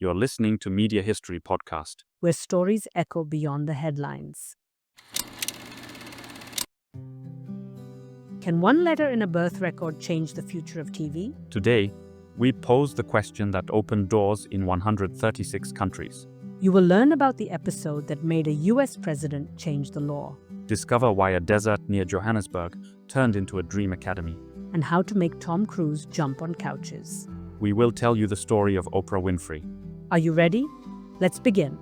You're listening to Media History Podcast, where stories echo beyond the headlines. Can one letter in a birth record change the future of TV? Today, we pose the question that opened doors in 136 countries. You will learn about the episode that made a US president change the law, Discover why a desert near Johannesburg turned into a dream academy. and how to make Tom Cruise jump on couches. We will tell you the story of Oprah Winfrey. Are you ready? Let's begin.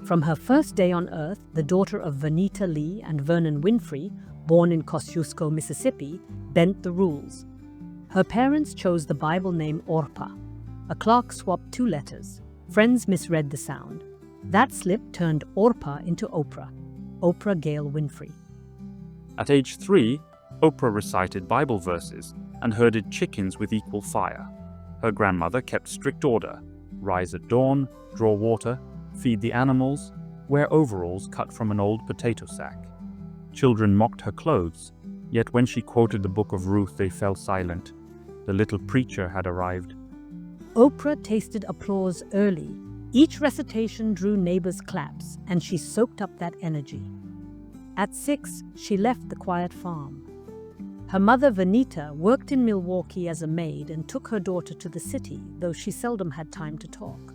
From her first day on Earth, the daughter of Vanita Lee and Vernon Winfrey, born in Kosciuszko, Mississippi, bent the rules. Her parents chose the Bible name Orpah. A clerk swapped 2 letters. Friends misread the sound. That slip turned Orpah into Oprah. Oprah Gayle Winfrey. At age 3, Oprah recited Bible verses and herded chickens with equal fire. Her grandmother kept strict order: rise at dawn, draw water, feed the animals, wear overalls cut from an old potato sack. Children mocked her clothes, yet when she quoted the book of Ruth, they fell silent. The little preacher had arrived. Oprah tasted applause early. Each recitation drew neighbors' claps, and she soaked up that energy. At 6, she left the quiet farm. Her mother, Vanita, worked in Milwaukee as a maid and took her daughter to the city, though she seldom had time to talk.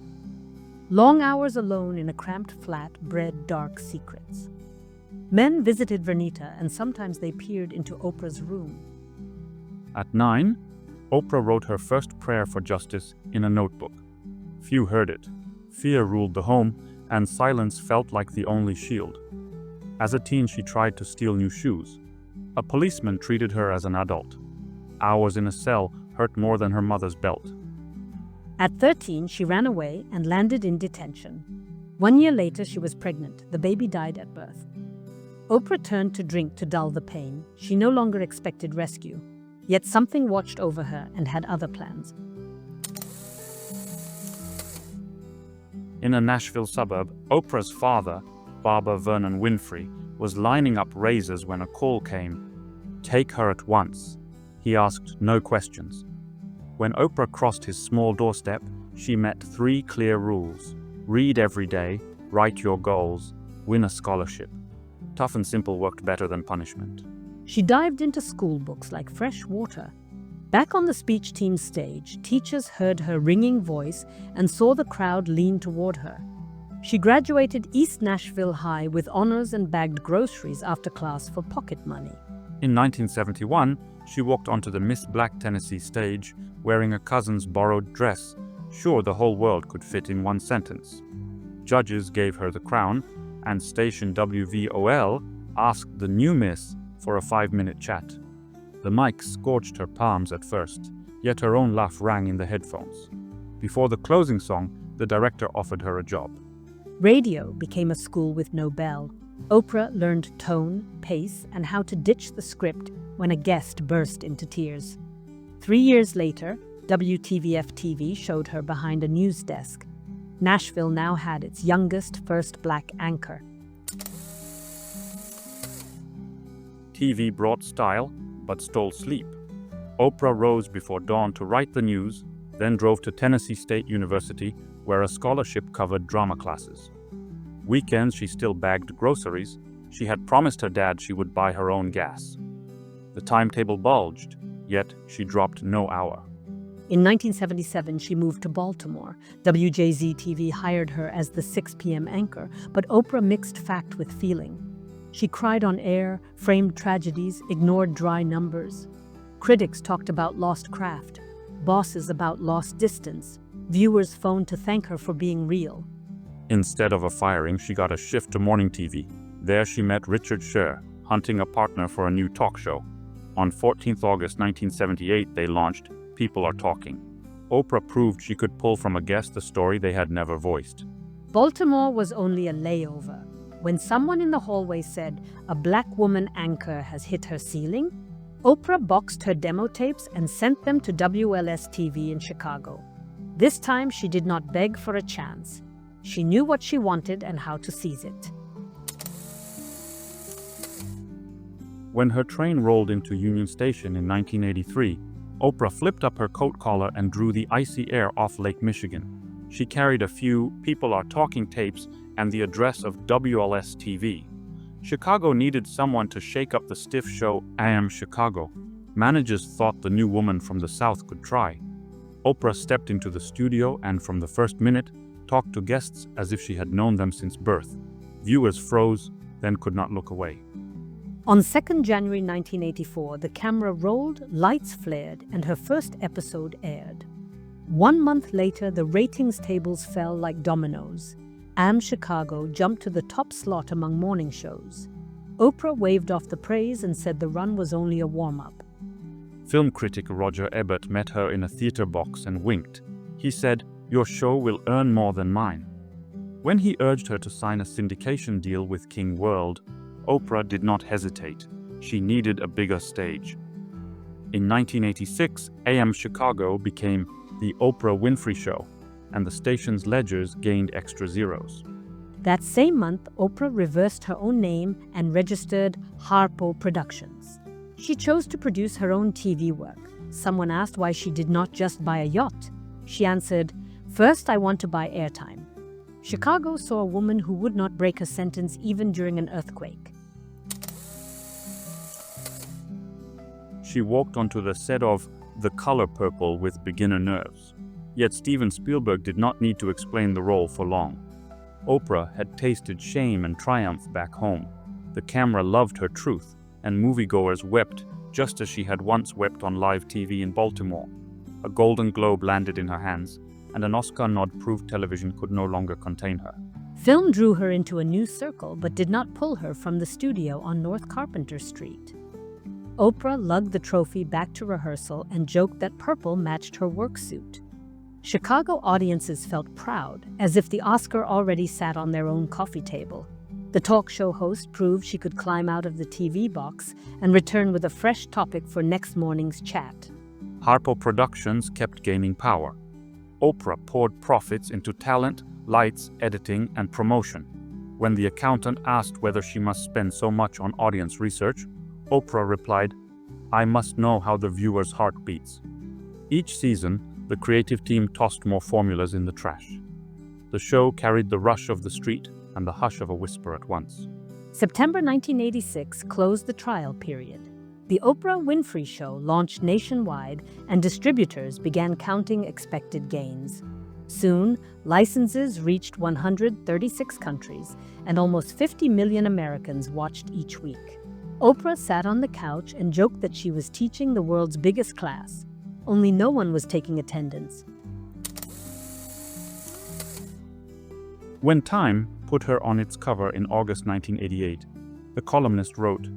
Long hours alone in a cramped flat bred dark secrets. Men visited Vanita, and sometimes they peered into Oprah's room. At 9, Oprah wrote her first prayer for justice in a notebook. Few heard it. Fear ruled the home, and silence felt like the only shield. As a teen, she tried to steal new shoes. A policeman treated her as an adult. Hours in a cell hurt more than her mother's belt. At 13, she ran away and landed in detention. 1 year later, she was pregnant. The baby died at birth. Oprah turned to drink to dull the pain. She no longer expected rescue. Yet something watched over her and had other plans. In a Nashville suburb, Oprah's father, barber Vernon Winfrey, was lining up razors when a call came. Take her at once. He asked no questions. When Oprah crossed his small doorstep, she met 3 clear rules: read every day, write your goals, win a scholarship. Tough and simple worked better than punishment. She dived into school books like fresh water. Back on the speech team stage, teachers heard her ringing voice and saw the crowd lean toward her. She graduated East Nashville High with honors and bagged groceries after class for pocket money. In 1971, she walked onto the Miss Black Tennessee stage wearing a cousin's borrowed dress, sure the whole world could fit in one sentence. Judges gave her the crown, and station WVOL asked the new Miss for a 5-minute chat. The mic scorched her palms at first, yet her own laugh rang in the headphones. Before the closing song, the director offered her a job. Radio became a school with no bell. Oprah learned tone, pace, and how to ditch the script when a guest burst into tears. 3 years later, WTVF-TV showed her behind a news desk. Nashville now had its youngest first black anchor. TV brought style, but stole sleep. Oprah rose before dawn to write the news, then drove to Tennessee State University, where a scholarship covered drama classes. Weekends, she still bagged groceries. She had promised her dad she would buy her own gas. The timetable bulged, yet she dropped no hour. In 1977, she moved to Baltimore. WJZ-TV hired her as the 6 p.m. anchor, but Oprah mixed fact with feeling. She cried on air, framed tragedies, ignored dry numbers. Critics talked about lost craft, bosses about lost distance. Viewers phoned to thank her for being real. Instead of a firing, she got a shift to morning TV. There she met Richard Scher, hunting a partner for a new talk show. On 14th August 1978, they launched People Are Talking. Oprah proved she could pull from a guest a story they had never voiced. Baltimore was only a layover. When someone in the hallway said, "A black woman anchor has hit her ceiling," Oprah boxed her demo tapes and sent them to WLS-TV in Chicago. This time, she did not beg for a chance. She knew what she wanted and how to seize it. When her train rolled into Union Station in 1983, Oprah flipped up her coat collar and drew the icy air off Lake Michigan. She carried a few "People Are Talking" tapes and the address of WLS TV. Chicago needed someone to shake up the stiff show I Am Chicago. Managers thought the new woman from the South could try. Oprah stepped into the studio and from the first minute talked to guests as if she had known them since birth. Viewers froze, then could not look away. On 2nd January 1984, the camera rolled, lights flared, and her first episode aired. 1 month later, the ratings tables fell like dominoes. Am Chicago jumped to the top slot among morning shows. Oprah waved off the praise and said the run was only a warm-up. Film critic Roger Ebert met her in a theater box and winked. He said, "Your show will earn more than mine." When he urged her to sign a syndication deal with King World, Oprah did not hesitate. She needed a bigger stage. In 1986, AM Chicago became the Oprah Winfrey Show, and the station's ledgers gained extra zeros. That same month, Oprah reversed her own name and registered Harpo Productions. She chose to produce her own TV work. Someone asked why she did not just buy a yacht. She answered, "First, I want to buy airtime." Chicago saw a woman who would not break a sentence even during an earthquake. She walked onto the set of The Color Purple with beginner nerves. Yet Steven Spielberg did not need to explain the role for long. Oprah had tasted shame and triumph back home. The camera loved her truth, and moviegoers wept just as she had once wept on live TV in Baltimore. A Golden Globe landed in her hands, and an Oscar nod proved television could no longer contain her. Film drew her into a new circle but did not pull her from the studio on North Carpenter Street. Oprah lugged the trophy back to rehearsal and joked that purple matched her work suit. Chicago audiences felt proud, as if the Oscar already sat on their own coffee table. The talk show host proved she could climb out of the TV box and return with a fresh topic for next morning's chat. Harpo Productions kept gaining power. Oprah poured profits into talent, lights, editing, and promotion. When the accountant asked whether she must spend so much on audience research, Oprah replied, "I must know how the viewer's heart beats." Each season, the creative team tossed more formulas in the trash. The show carried the rush of the street and the hush of a whisper at once. September 1986 closed the trial period. The Oprah Winfrey Show launched nationwide, and distributors began counting expected gains. Soon, licenses reached 136 countries, and almost 50 million Americans watched each week. Oprah sat on the couch and joked that she was teaching the world's biggest class. Only no one was taking attendance. When Time put her on its cover in August 1988, the columnist wrote,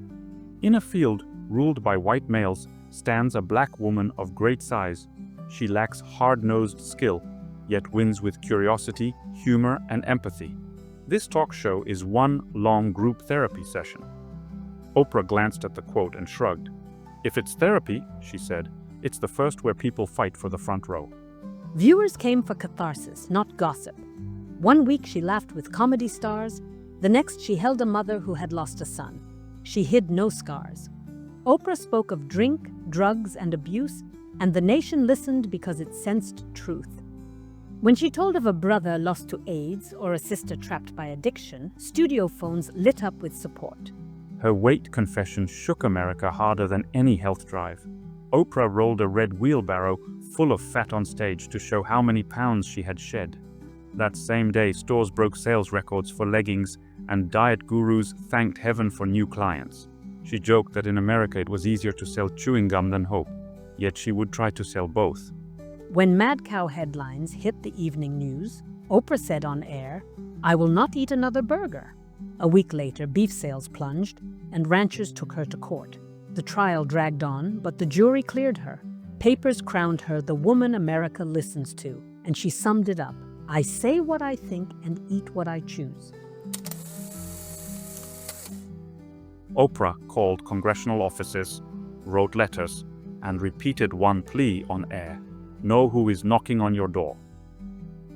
"In a field ruled by white males stands a black woman of great size. She lacks hard-nosed skill, yet wins with curiosity, humor, and empathy. This talk show is one long group therapy session." Oprah glanced at the quote and shrugged. "If it's therapy," she said, "it's the first where people fight for the front row." Viewers came for catharsis, not gossip. One week she laughed with comedy stars. The next she held a mother who had lost a son. She hid no scars. Oprah spoke of drink, drugs, and abuse, and the nation listened because it sensed truth. When she told of a brother lost to AIDS or a sister trapped by addiction, studio phones lit up with support. Her weight confession shook America harder than any health drive. Oprah rolled a red wheelbarrow full of fat on stage to show how many pounds she had shed. That same day, stores broke sales records for leggings, and diet gurus thanked heaven for new clients. She joked that in America it was easier to sell chewing gum than hope, yet she would try to sell both. When Mad Cow headlines hit the evening news, Oprah said on air, "I will not eat another burger." A week later, beef sales plunged, and ranchers took her to court. The trial dragged on, but the jury cleared her. Papers crowned her the woman America listens to, and she summed it up. "I say what I think and eat what I choose." Oprah called congressional offices, wrote letters, and repeated one plea on air: "Know who is knocking on your door."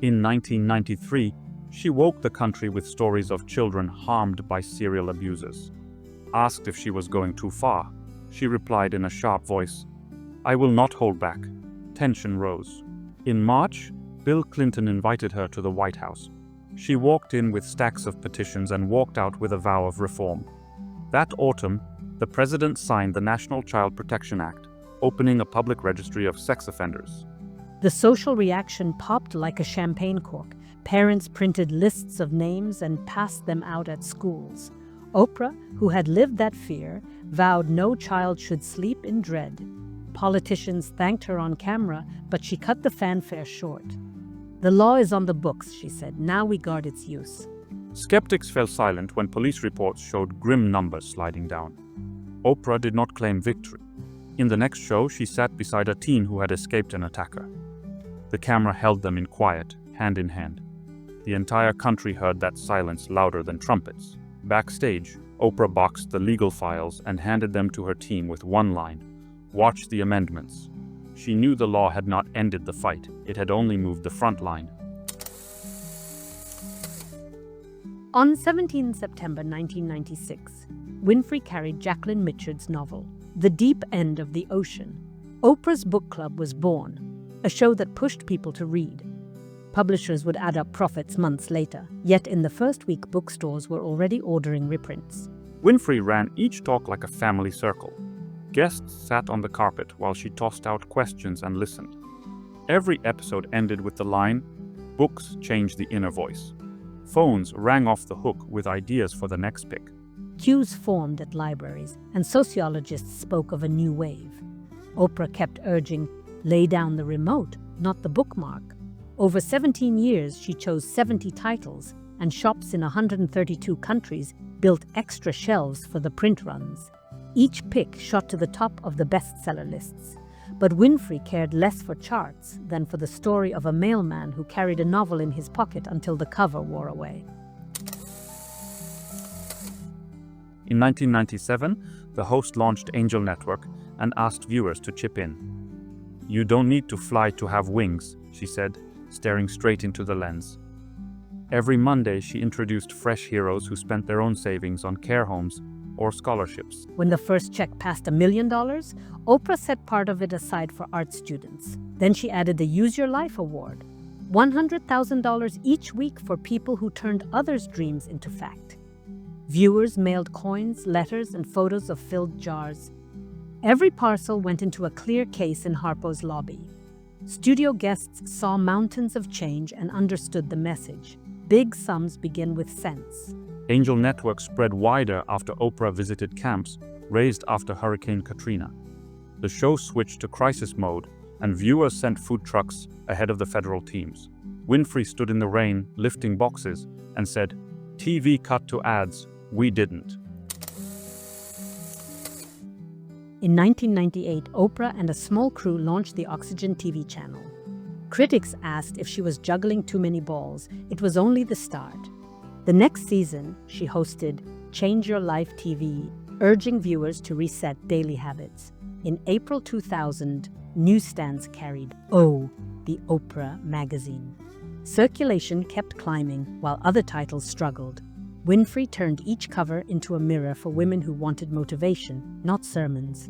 In 1993, she woke the country with stories of children harmed by serial abusers. Asked if she was going too far, she replied in a sharp voice, "I will not hold back." Tension rose. In March, Bill Clinton invited her to the White House. She walked in with stacks of petitions and walked out with a vow of reform. That autumn, the president signed the National Child Protection Act, opening a public registry of sex offenders. The social reaction popped like a champagne cork. Parents printed lists of names and passed them out at schools. Oprah, who had lived that fear, vowed no child should sleep in dread. Politicians thanked her on camera, but she cut the fanfare short. "The law is on the books," she said. "Now we guard its use." Skeptics fell silent when police reports showed grim numbers sliding down. Oprah did not claim victory. In the next show, she sat beside a teen who had escaped an attacker. The camera held them in quiet, hand in hand. The entire country heard that silence louder than trumpets. Backstage, Oprah boxed the legal files and handed them to her team with one line: "Watch the amendments." She knew the law had not ended the fight, it had only moved the front line. On 17 September 1996, Winfrey carried Jacqueline Mitchard's novel, The Deep End of the Ocean. Oprah's Book Club was born, a show that pushed people to read. Publishers would add up profits months later, yet in the first week bookstores were already ordering reprints. Winfrey ran each talk like a family circle. Guests sat on the carpet while she tossed out questions and listened. Every episode ended with the line, "Books change the inner voice." Phones rang off the hook with ideas for the next pick. Queues formed at libraries, and sociologists spoke of a new wave. Oprah kept urging, "Lay down the remote, not the bookmark." Over 17 years, she chose 70 titles, and shops in 132 countries built extra shelves for the print runs. Each pick shot to the top of the bestseller lists. But Winfrey cared less for charts than for the story of a mailman who carried a novel in his pocket until the cover wore away. In 1997, the host launched Angel Network and asked viewers to chip in. "You don't need to fly to have wings," she said, staring straight into the lens. Every Monday, she introduced fresh heroes who spent their own savings on care homes or scholarships. When the first check passed $1 million, Oprah set part of it aside for art students. Then she added the Use Your Life Award, $100,000 each week for people who turned others' dreams into fact. Viewers mailed coins, letters, and photos of filled jars. Every parcel went into a clear case in Harpo's lobby. Studio guests saw mountains of change and understood the message. Big sums begin with cents. Angel Network spread wider after Oprah visited camps raised after Hurricane Katrina. The show switched to crisis mode, and viewers sent food trucks ahead of the federal teams. Winfrey stood in the rain, lifting boxes, and said, "TV cut to ads, we didn't." In 1998, Oprah and a small crew launched the Oxygen TV channel. Critics asked if she was juggling too many balls. It was only the start. The next season, she hosted Change Your Life TV, urging viewers to reset daily habits. In April 2000, newsstands carried Oh, the Oprah magazine. Circulation kept climbing while other titles struggled. Winfrey turned each cover into a mirror for women who wanted motivation, not sermons.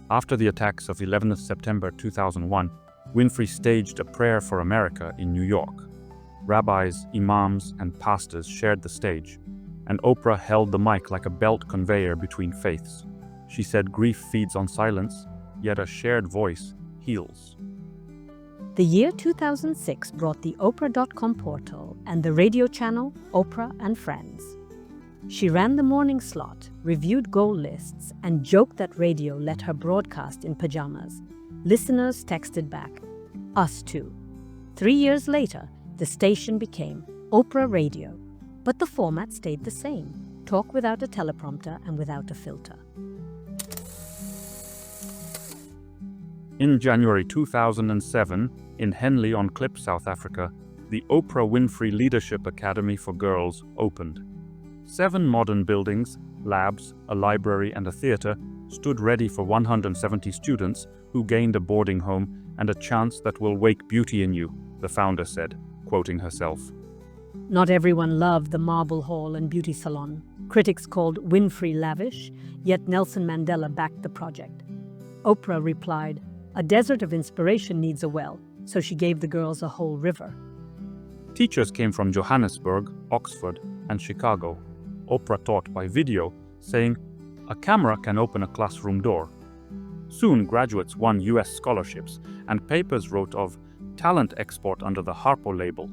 After the attacks of 11th September 2001, Winfrey staged a prayer for America in New York. Rabbis, imams, and pastors shared the stage, and Oprah held the mic like a belt conveyor between faiths. She said grief feeds on silence, yet a shared voice heals. The year 2006 brought the Oprah.com portal and the radio channel Oprah and Friends. She ran the morning slot, reviewed goal lists, and joked that radio let her broadcast in pajamas. Listeners texted back, "Us too." 3 years later, the station became Oprah Radio, but the format stayed the same: talk without a teleprompter and without a filter. In January 2007, in Henley on Klip, South Africa, the Oprah Winfrey Leadership Academy for Girls opened. 7 modern buildings, labs, a library, and a theater stood ready for 170 students who gained a boarding home and a chance that will wake beauty in you, the founder said, quoting herself. Not everyone loved the marble hall and beauty salon. Critics called Winfrey lavish, yet Nelson Mandela backed the project. Oprah replied, A desert of inspiration needs a well, so she gave the girls a whole river. Teachers came from Johannesburg, Oxford, and Chicago. Oprah taught by video, saying, "A camera can open a classroom door." Soon, graduates won US scholarships, and papers wrote of talent export under the Harpo label.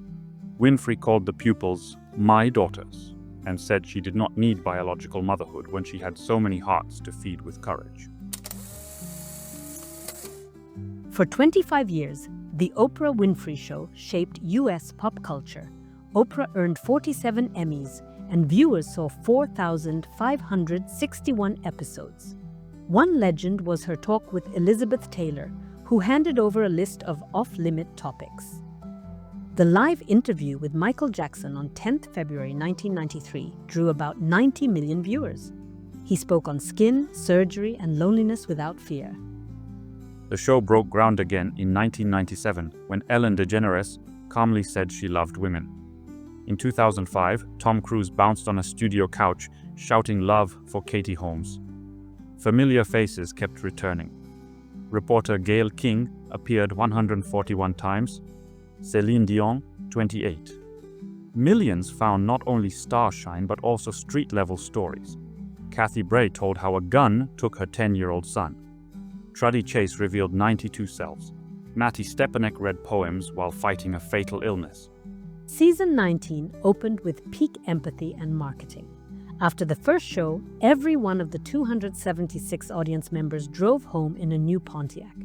Winfrey called the pupils "my daughters" and said she did not need biological motherhood when she had so many hearts to feed with courage. For 25 years, The Oprah Winfrey Show shaped US pop culture. Oprah earned 47 Emmys, and viewers saw 4,561 episodes. One legend was her talk with Elizabeth Taylor, who handed over a list of off-limit topics. The live interview with Michael Jackson on 10th February 1993 drew about 90 million viewers. He spoke on skin, surgery, and loneliness without fear. The show broke ground again in 1997 when Ellen DeGeneres calmly said she loved women. In 2005, Tom Cruise bounced on a studio couch, shouting love for Katie Holmes. Familiar faces kept returning. Reporter Gayle King appeared 141 times, Celine Dion 28. Millions found not only star shine but also street-level stories. Kathy Bray told how a gun took her 10-year-old son. Truddy Chase revealed 92 selves. Matty Stepanek read poems while fighting a fatal illness. Season 19 opened with peak empathy and marketing. After the first show, every one of the 276 audience members drove home in a new Pontiac.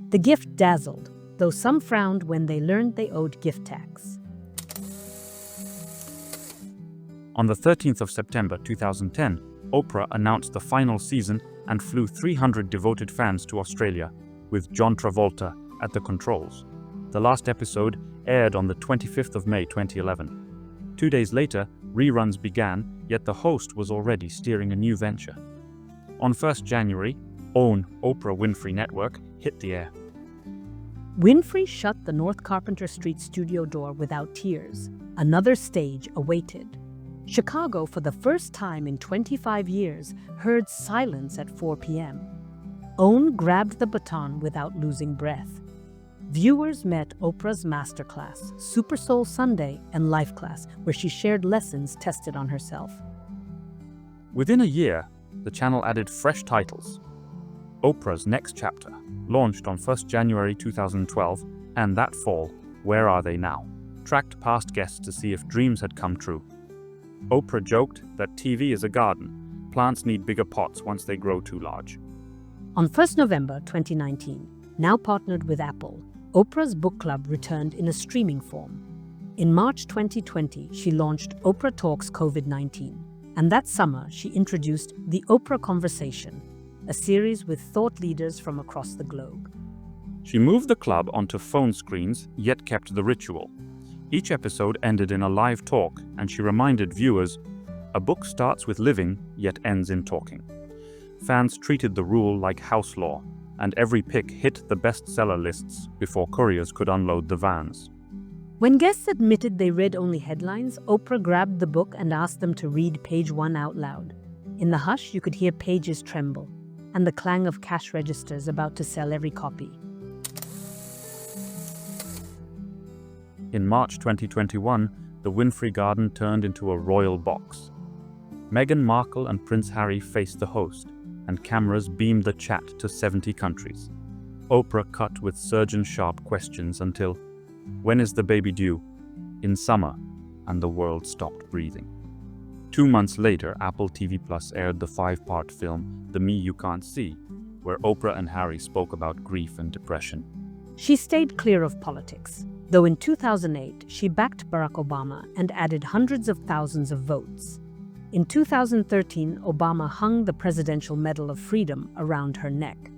The gift dazzled, though some frowned when they learned they owed gift tax. On the 13th of September 2010, Oprah announced the final season and flew 300 devoted fans to Australia, with John Travolta at the controls. The last episode aired on the 25th of May 2011. 2 days later, reruns began, yet the host was already steering a new venture. On 1st January, own Oprah Winfrey Network hit the air. Winfrey shut the North Carpenter Street studio door without tears. Another stage awaited. Chicago, for the first time in 25 years, heard silence at 4 p.m. OWN grabbed the baton without losing breath. Viewers met Oprah's masterclass, Super Soul Sunday, and Life Class, where she shared lessons tested on herself. Within a year, the channel added fresh titles. Oprah's Next Chapter launched on 1st January 2012, and that fall, Where Are They Now? Tracked past guests to see if dreams had come true. Oprah joked that TV is a garden. Plants need bigger pots once they grow too large. On 1st November 2019, now partnered with Apple, Oprah's book club returned in a streaming form. In March 2020, she launched Oprah Talks COVID-19, and that summer she introduced The Oprah Conversation, a series with thought leaders from across the globe. She moved the club onto phone screens, yet kept the ritual. Each episode ended in a live talk, and she reminded viewers, a book starts with living, yet ends in talking. Fans treated the rule like house law, and every pick hit the bestseller lists before couriers could unload the vans. When guests admitted they read only headlines, Oprah grabbed the book and asked them to read page 1 out loud. In the hush, you could hear pages tremble, and the clang of cash registers about to sell every copy. In March 2021, the Winfrey Garden turned into a royal box. Meghan Markle and Prince Harry faced the host, and cameras beamed the chat to 70 countries. Oprah cut with surgeon-sharp questions until, when is the baby due? In summer, and the world stopped breathing. 2 months later, Apple TV Plus aired the 5-part film, The Me You Can't See, where Oprah and Harry spoke about grief and depression. She stayed clear of politics, though in 2008 she backed Barack Obama and added hundreds of thousands of votes. In 2013, Obama hung the Presidential Medal of Freedom around her neck.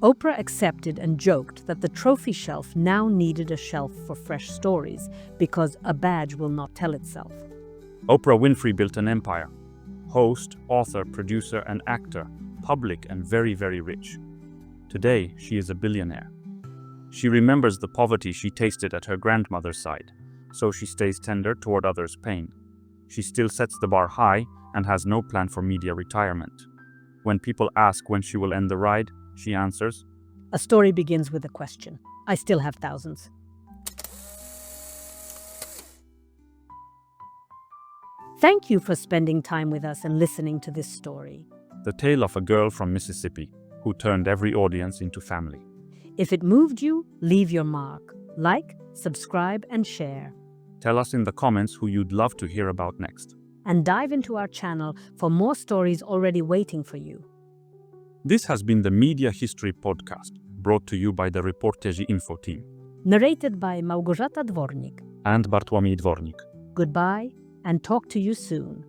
Oprah accepted and joked that the trophy shelf now needed a shelf for fresh stories because a badge will not tell itself. Oprah Winfrey built an empire. Host, author, producer, and actor, public and very, very rich. Today, she is a billionaire. She remembers the poverty she tasted at her grandmother's side, so she stays tender toward others' pain. She still sets the bar high and has no plan for media retirement. When people ask when she will end the ride, she answers, A story begins with a question. I still have thousands. Thank you for spending time with us and listening to this story. The tale of a girl from Mississippi who turned every audience into family. If it moved you, leave your mark. Like, subscribe, and share. Tell us in the comments who you'd love to hear about next. And dive into our channel for more stories already waiting for you. This has been the Media History Podcast, brought to you by the Reporterzy.info team. Narrated by Małgorzata Dwornik. And Bartłomiej Dwornik. Goodbye, and talk to you soon.